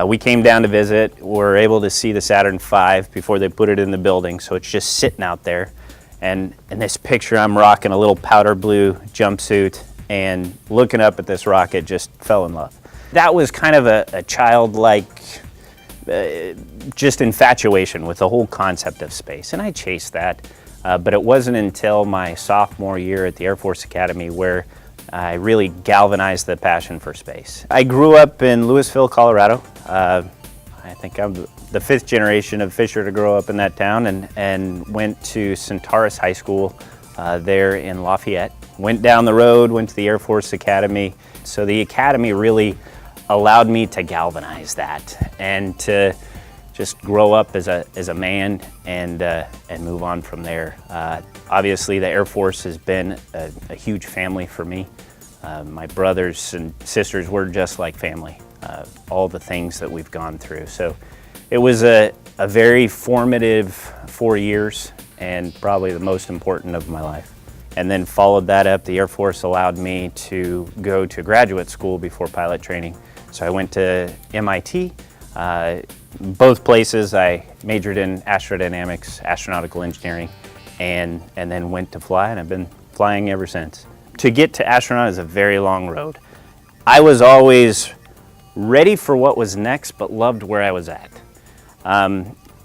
We came down to visit. We were able to see the Saturn V before they put it in the building, so it's just sitting out there. And in this picture, I'm rocking a little powder blue jumpsuit and looking up at this rocket, just fell in love. That was kind of a childlike, just infatuation with the whole concept of space, and I chased that. But it wasn't until my sophomore year at the Air Force Academy where I really galvanized the passion for space. I grew up in Louisville, Colorado. I think I'm the fifth generation of Fisher to grow up in that town, and went to Centaurus High School there in Lafayette. Went down the road, went to the Air Force Academy. So the Academy really allowed me to galvanize that and to just grow up as a man and move on from there. Obviously, the Air Force has been a huge family for me. My brothers and sisters were just like family. All the things that we've gone through. So it was a very formative 4 years and probably the most important of my life. And then followed that up, the Air Force allowed me to go to graduate school before pilot training. So I went to MIT. Both places I majored in astrodynamics, astronautical engineering, and then went to fly, and I've been flying ever since. To get to astronaut is a very long road. I was always ready for what was next, but loved where I was at.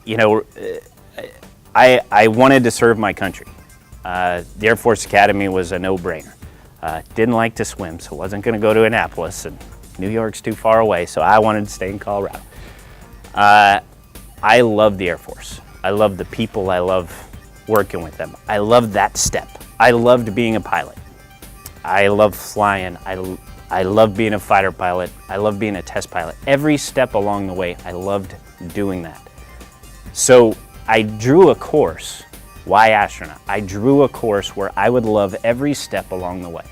You know, I wanted to serve my country. The Air Force Academy was a no-brainer. Didn't like to swim, so wasn't going to go to Annapolis, and New York's too far away, so I wanted to stay in Colorado. I love the Air Force. I love the people. I love working with them. I love that step. I loved being a pilot. I love flying. I love being a fighter pilot. I love being a test pilot. Every step along the way, I loved doing that. So I drew a course. Why astronaut? I drew a course where I would love every step along the way.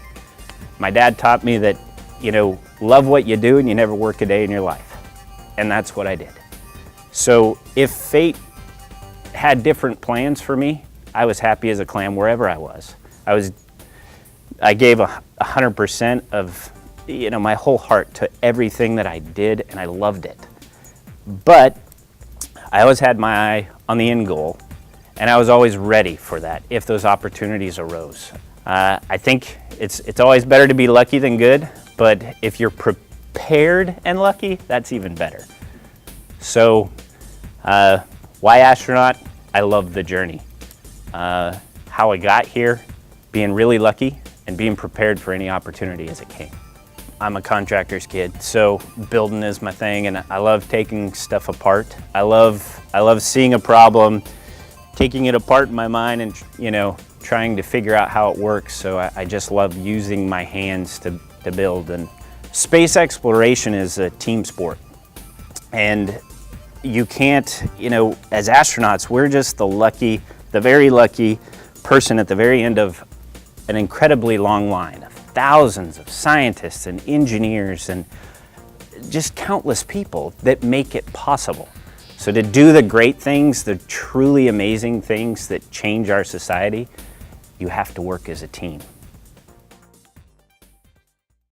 My dad taught me that, you know, love what you do and you never work a day in your life. And that's what I did. So if fate had different plans for me, I was happy as a clam wherever I was. I gave 100% of, you know, my whole heart to everything that I did, and I loved it. But I always had my eye on the end goal, and I was always ready for that if those opportunities arose. I think it's always better to be lucky than good, but if you're prepared and lucky, that's even better. So why astronaut? I love the journey. How I got here, being really lucky and being prepared for any opportunity as it came. I'm a contractor's kid, so building is my thing, and I love taking stuff apart. I love seeing a problem, taking it apart in my mind, and, you know, trying to figure out how it works. So I just love using my hands to build. And space exploration is a team sport, and you can't, you know, as astronauts, we're just the very lucky person at the very end of an incredibly long line of thousands of scientists and engineers and just countless people that make it possible. So to do the great things, the truly amazing things that change our society, you have to work as a team.